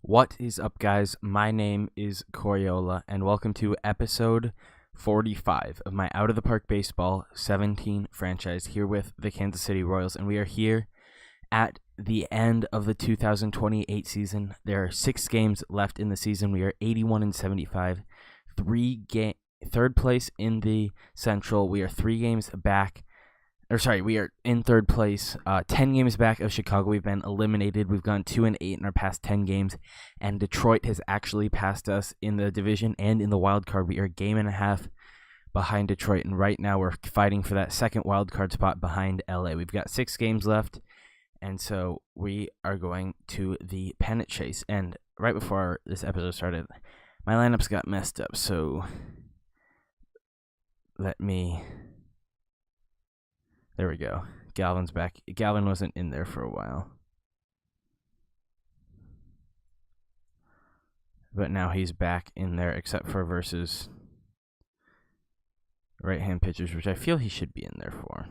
What is up, guys? My name is Coriola, and welcome to episode 45 of my Out of the Park Baseball 17 franchise here with the Kansas City Royals. And we are here at the end of the 2028 season. There are 6 games left in the season. We are 81-75, third place in the Central. We are 3 games back. We are in third place, 10 games back of Chicago. We've been eliminated. We've gone 2-8 in our past 10 games, and Detroit has actually passed us in the division and in the wild card. We are a game and a half behind Detroit, and right now we're fighting for that second wild card spot behind LA. We've got 6 games left, and so we are going to the Pennant Chase. And right before this episode started, my lineups got messed up, so there we go. Galvin's back. Galvin wasn't in there for a while, but now he's back in there, except for versus right-hand pitchers, which I feel he should be in there for.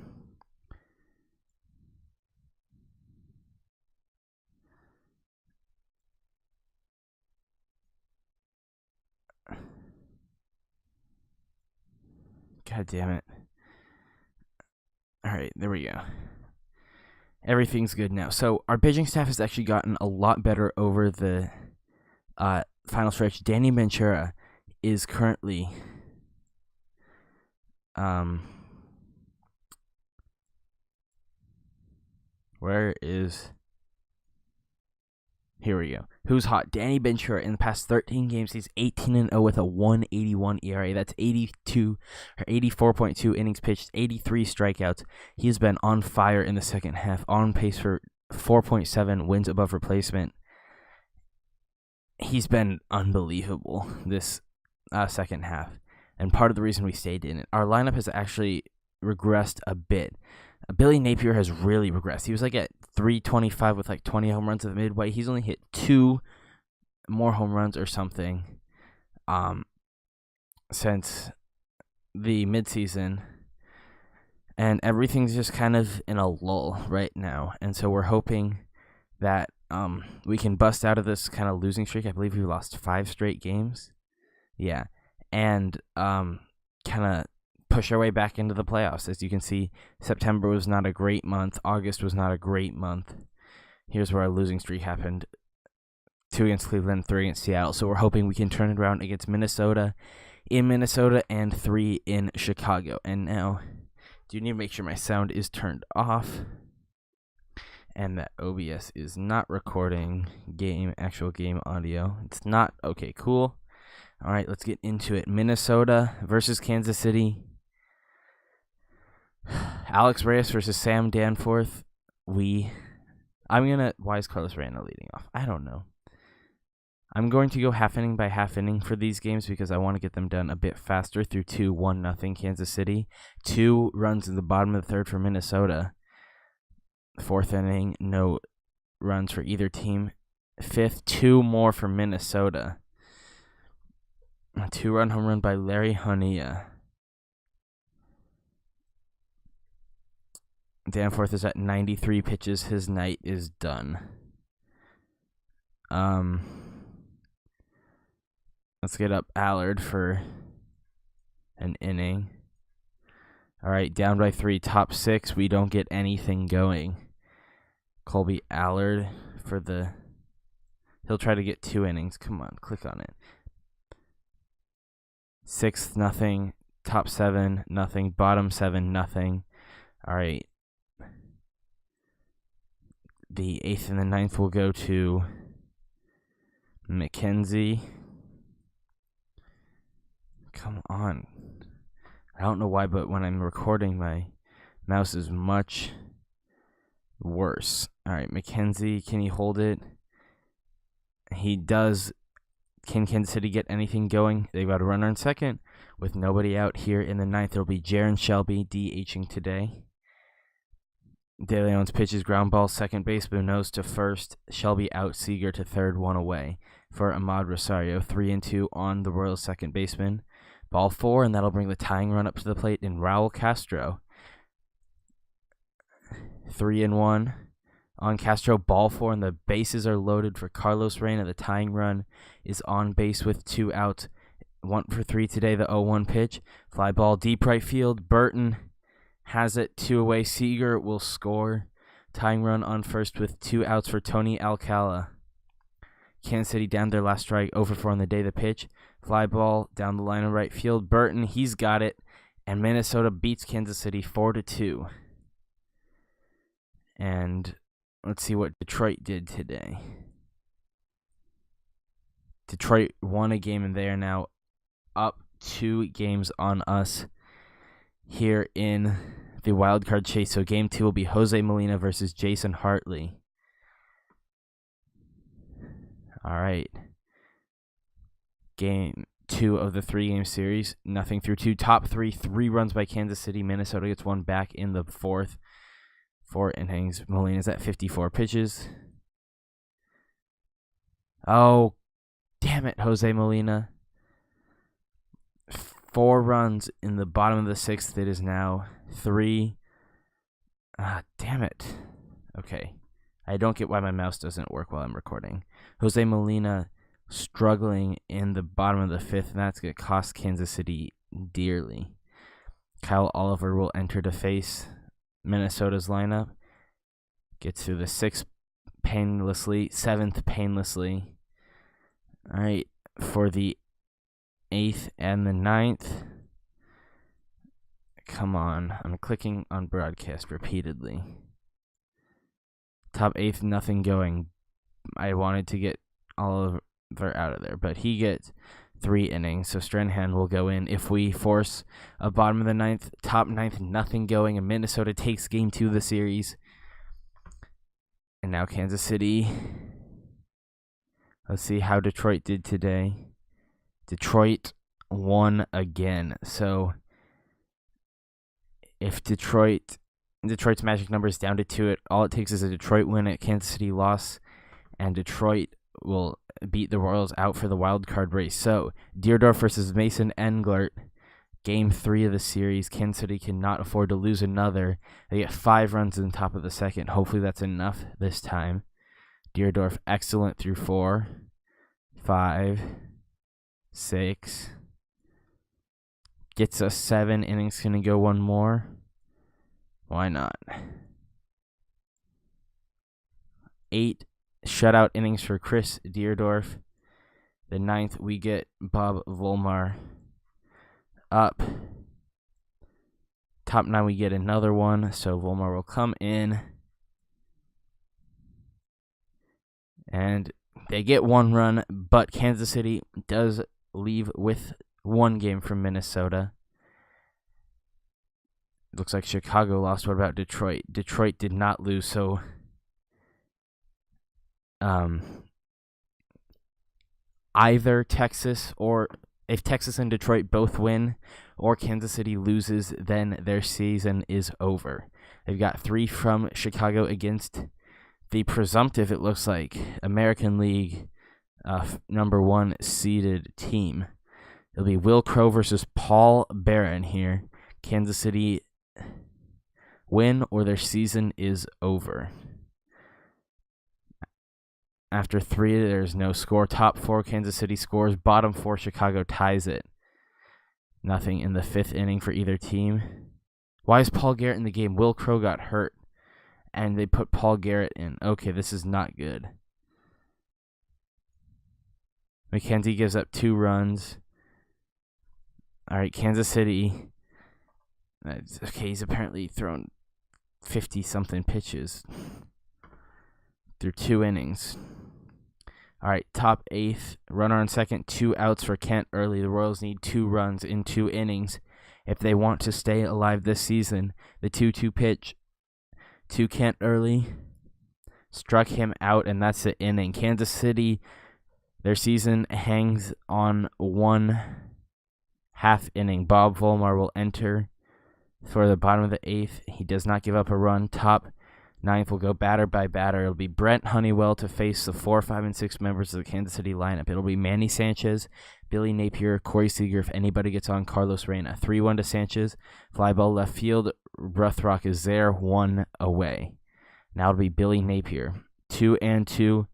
God damn it. All right, there we go. Everything's good now. So our pitching staff has actually gotten a lot better over the final stretch. Danny Ventura is currently here we go. Who's hot? Danny Ventura. In the past 13 games, he's 18-0 with a 1.81 ERA. That's 84.2 innings pitched, 83 strikeouts. He's been on fire in the second half, on pace for 4.7 wins above replacement. He's been unbelievable this second half, and part of the reason we stayed in it. Our lineup has actually regressed a bit. Billy Napier has really regressed. He was like at 325 with like 20 home runs at the midway. He's only hit 2 more home runs or something since the midseason. And everything's just kind of in a lull right now. And so we're hoping that we can bust out of this kind of losing streak. I believe we lost 5 straight games. Yeah. And kind of push our way back into the playoffs. As you can see, September was not a great month. August was not a great month. Here's where our losing streak happened. 2 against Cleveland, 3 against Seattle. So we're hoping we can turn it around against Minnesota, and 3 in Chicago. And now, do you need to make sure my sound is turned off and that OBS is not recording actual game audio? It's not. Okay, cool. All right, let's get into it. Minnesota versus Kansas City. Alex Reyes versus Sam Danforth. Why is Carlos Reyna leading off? I don't know. I'm going to go half inning by half inning for these games because I want to get them done a bit faster through 2-1-0 Kansas City. 2 runs in the bottom of the third for Minnesota. 4th inning, no runs for either team. 5th, 2 more for Minnesota. A 2-run home run by Larry Honea. Danforth is at 93 pitches. His night is done. Let's get up Allard for an inning. All right, down by 3, top 6. We don't get anything going. Colby Allard he'll try to get 2 innings. Come on, click on it. 6th, nothing. Top 7, nothing. Bottom 7, nothing. All right. The 8th and the 9th will go to McKenzie. Come on. I don't know why, but when I'm recording, my mouse is much worse. All right, McKenzie, can he hold it? He does. Can Kansas City get anything going? They've got a runner in second with nobody out here in the 9th. There'll be Jaron Shelby DHing today. De Leon's pitches ground ball, second base, Munoz to first. Shelby out, Seager to third, 1 away for Ahmad Rosario. 3-2 on the Royals' second baseman. Ball 4, and that'll bring the tying run up to the plate in Raul Castro. 3-1. on Castro, ball 4, and the bases are loaded for Carlos Reyna. The tying run is on base with 2 outs. 1 for 3 today, the 0-1 pitch. Fly ball deep right field. Burton has it 2 away. Seager will score. Tying run on first with 2 outs for Tony Alcala. Kansas City down their last strike, 0 for 4 on the day. The pitch. Fly ball down the line of right field. Burton, he's got it. And Minnesota beats Kansas City 4-2. And let's see what Detroit did today. Detroit won a game, and they are now up 2 games on us here in the wild card chase. So game 2 will be Jose Molina versus Jason Hartley. All right. Game 2 of the 3-game series. 0-2. Top 3 runs by Kansas City. Minnesota gets 1 back in the 4th. 4 innings. Molina's at 54 pitches. Oh, damn it, Jose Molina. 4 runs in the bottom of the 6th. It is now 3. Damn it. Okay. I don't get why my mouse doesn't work while I'm recording. Jose Molina struggling in the bottom of the 5th, and that's going to cost Kansas City dearly. Kyle Oliver will enter to face Minnesota's lineup. Gets through the 6th painlessly, 7th painlessly. All right, for the 8th and the 9th. Come on, I'm clicking on broadcast repeatedly. Top 8th, nothing going. I wanted to get Oliver out of there, but he gets 3 innings, so Strahan will go in. If we force a bottom of the 9th, top 9th, nothing going, and Minnesota takes game 2 of the series. And now Kansas City. Let's see how Detroit did today. Detroit won again. So if Detroit's magic number is down to 2, all it takes is a Detroit win, a Kansas City loss, and Detroit will beat the Royals out for the wild card race. So Deerdorf versus Mason Englert, game 3 of the series. Kansas City cannot afford to lose another. They get 5 runs in the top of the 2nd. Hopefully that's enough this time. Deerdorf excellent through 4, 5, 6. Gets us 7 innings. Gonna go 1 more. Why not? 8 shutout innings for Chris Deerdorf. The 9th, we get Bob Volmar up. Top 9, we get another one, so Volmar will come in. And they get 1 run, but Kansas City does leave with 1 game from Minnesota. Looks like Chicago lost. What about Detroit? Detroit did not lose, so either Texas, or if Texas and Detroit both win, or Kansas City loses, then their season is over. They've got 3 from Chicago against the presumptive, it looks like, American League number 1 seeded team. It'll be Will Crow versus Paul Barron here. Kansas City win or their season is over. After 3, there's no score. Top 4, Kansas City scores. Bottom 4, Chicago ties it. Nothing in the 5th inning for either team. Why is Paul Garrett in the game? Will Crow got hurt, and they put Paul Garrett in. Okay, this is not good. McKenzie gives up 2 runs. All right, Kansas City. Okay, he's apparently thrown 50-something pitches through 2 innings. All right, top 8th, runner on second, 2 outs for Kent Early. The Royals need 2 runs in 2 innings if they want to stay alive this season. The 2-2 pitch to Kent Early struck him out, and that's the inning. Kansas City, their season hangs on 1 half inning. Bob Volmar will enter for the bottom of the 8th. He does not give up a run. Top 9th will go batter by batter. It'll be Brent Honeywell to face the 4, 5, and 6 members of the Kansas City lineup. It'll be Manny Sanchez, Billy Napier, Corey Seager. If anybody gets on, Carlos Reyna. 3-1 to Sanchez. Fly ball left field. Ruthrock is there, 1 away. Now it'll be Billy Napier. 2-2.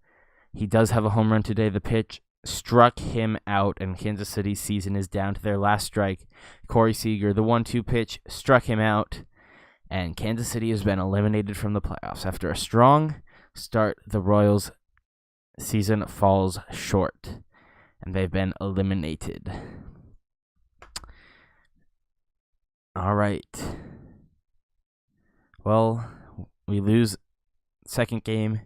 He does have a home run today. The pitch struck him out, and Kansas City's season is down to their last strike. Corey Seager, the 1-2 pitch, struck him out, and Kansas City has been eliminated from the playoffs. After a strong start, the Royals' season falls short, and they've been eliminated. All right. Well, we lose second game.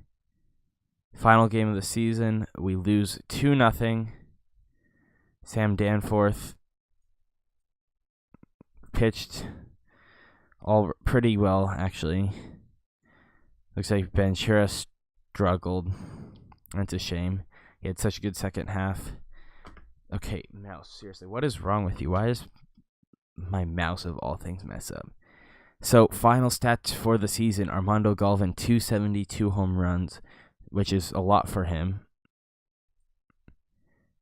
Final game of the season, we lose 2-0. Sam Danforth pitched all pretty well, actually. Looks like Ventura struggled. That's a shame. He had such a good second half. Okay, mouse, seriously, what is wrong with you? Why does my mouse, of all things, mess up? So, final stats for the season, Armando Galvin, 272 home runs, which is a lot for him.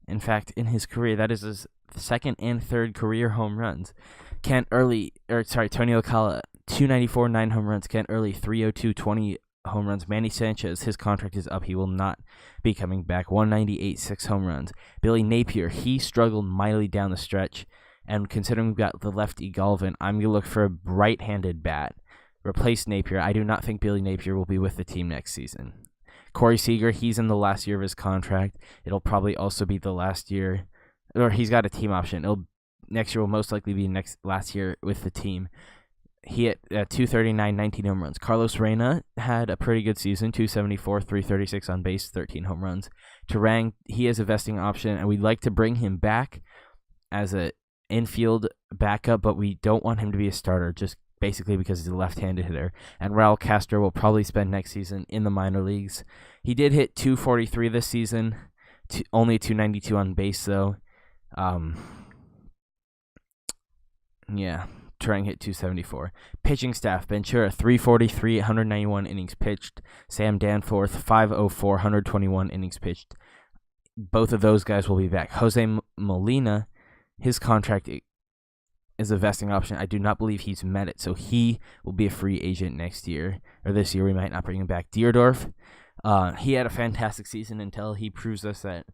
In fact, in his career, that is his second and third career home runs. Tony Alcala, 294, 9 home runs. Kent Early, 302, 20 home runs. Manny Sanchez, his contract is up. He will not be coming back. 198, 6 home runs. Billy Napier, he struggled mightily down the stretch. And considering we've got the lefty Galvin, I'm going to look for a right-handed bat. Replace Napier. I do not think Billy Napier will be with the team next season. Corey Seager, he's in the last year of his contract. It'll probably also be the last year, or he's got a team option. Next year will most likely be last year with the team. He hit 239, 19 home runs. Carlos Reyna had a pretty good season, 274, 336 on base, 13 home runs. Turang, he has a vesting option, and we'd like to bring him back as a infield backup, but we don't want him to be a starter, just basically because he's a left-handed hitter. And Raul Castro will probably spend next season in the minor leagues. He did hit 243 this season, only 292 on base, though. Turang hit 274. Pitching staff, Ventura, 343, 191 innings pitched. Sam Danforth, 504, 121 innings pitched. Both of those guys will be back. Jose Molina, his contract is a vesting option. I do not believe he's met it, so he will be a free agent next year, or this year. We might not bring him back. Deerdorf, he had a fantastic season until he proves us that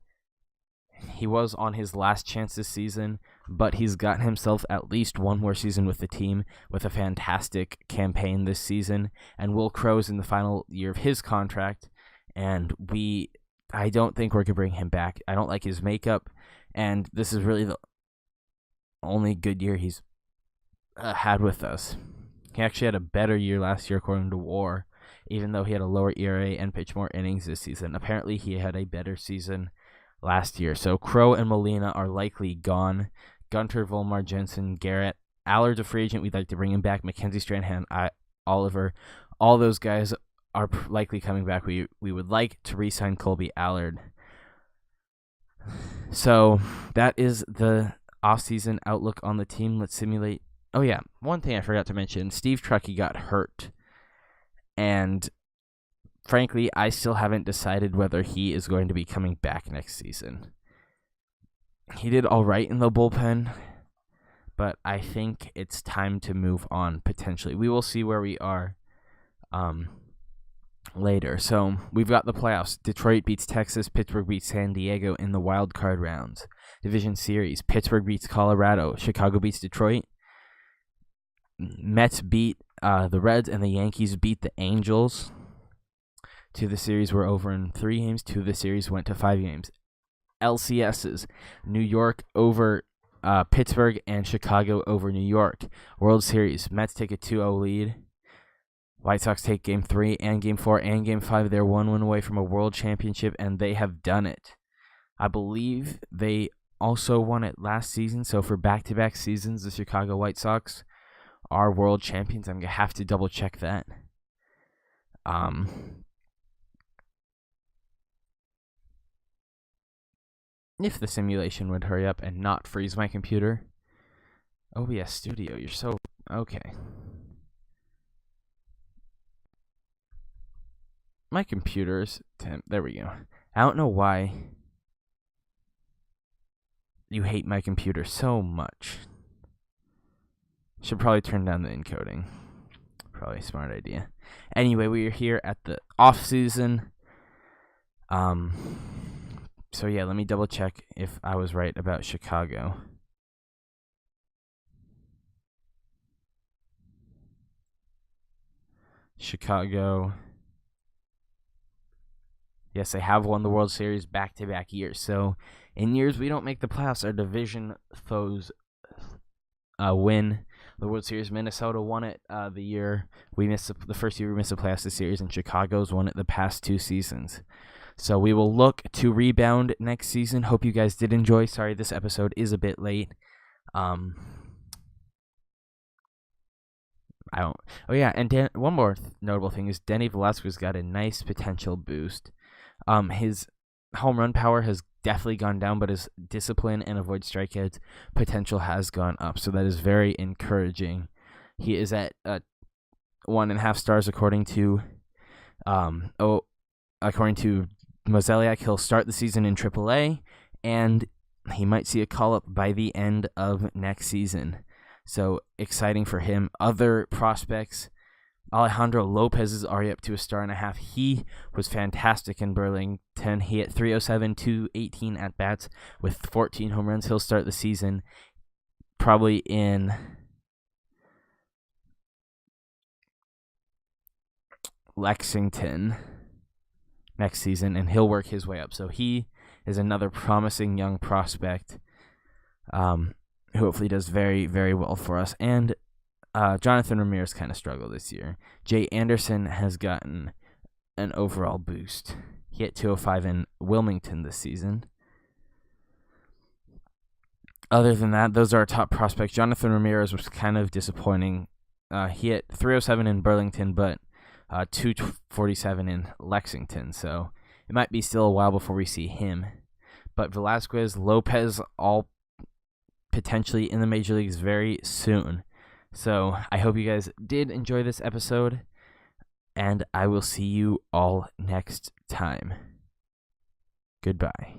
he was on his last chance this season, but he's gotten himself at least one more season with the team with a fantastic campaign this season. And Will Crow's in the final year of his contract, and I don't think we're going to bring him back. I don't like his makeup, and this is really the only good year he's had with us. He actually had a better year last year according to WAR, even though he had a lower ERA and pitched more innings this season. Apparently he had a better season last year. So Crow and Molina are likely gone. Gunter, Volmar, Jensen, Garrett. Allard's a free agent. We'd like to bring him back. Mackenzie Strahan, Oliver. All those guys are likely coming back. We would like to re-sign Colby Allard. So that is the off-season outlook on the team. Let's simulate. Oh, yeah. One thing I forgot to mention. Steve Truckee got hurt. And frankly, I still haven't decided whether he is going to be coming back next season. He did all right in the bullpen, but I think it's time to move on, potentially. We will see where we are later. So we've got the playoffs. Detroit beats Texas. Pittsburgh beats San Diego in the wild card rounds. Division series. Pittsburgh beats Colorado. Chicago beats Detroit. Mets beat the Reds, and the Yankees beat the Angels. 2 of the series were over in 3 games. 2 of the series went to 5 games. LCSs. New York over Pittsburgh and Chicago over New York. World Series. Mets take a 2-0 lead. White Sox take Game 3 and Game 4 and Game 5. They're 1 win away from a world championship, and they have done it. I believe they also won it last season, so for back-to-back seasons, the Chicago White Sox are world champions. I'm going to have to double-check that. If the simulation would hurry up and not freeze my computer. OBS Studio, you're so... Okay. My computer's... There we go. I don't know why you hate my computer so much. Should probably turn down the encoding. Probably a smart idea. Anyway, we are here at the off season. So yeah, let me double check if I was right about Chicago. Chicago. Yes, they have won the World Series back-to-back years. So in years we don't make the playoffs, our division foes win the World Series. Minnesota won it the year we missed the first year we missed the playoffs this series, and Chicago's won it the past 2 seasons. So we will look to rebound next season. Hope you guys did enjoy. Sorry, this episode is a bit late. One more notable thing is Denny Velasquez got a nice potential boost. His home run power has definitely gone down, but his discipline and avoid strikeouts potential has gone up. So that is very encouraging. He is at 1.5 stars according to Mozeliak. He'll start the season in AAA, and he might see a call-up by the end of next season. So exciting for him. Other prospects, Alejandro Lopez is already up to 1.5 stars. He was fantastic in Burlington. He hit .307, 218 at-bats with 14 home runs. He'll start the season probably in Lexington next season, and he'll work his way up. So he is another promising young prospect who hopefully does very, very well for us. And Jonathan Ramirez kind of struggled this year. Jay Anderson has gotten an overall boost. He hit .205 in Wilmington this season. Other than that, those are our top prospects. Jonathan Ramirez was kind of disappointing. He hit .307 in Burlington, but .247 in Lexington. So it might be still a while before we see him. But Velasquez, Lopez, all potentially in the major leagues very soon. So I hope you guys did enjoy this episode, and I will see you all next time. Goodbye.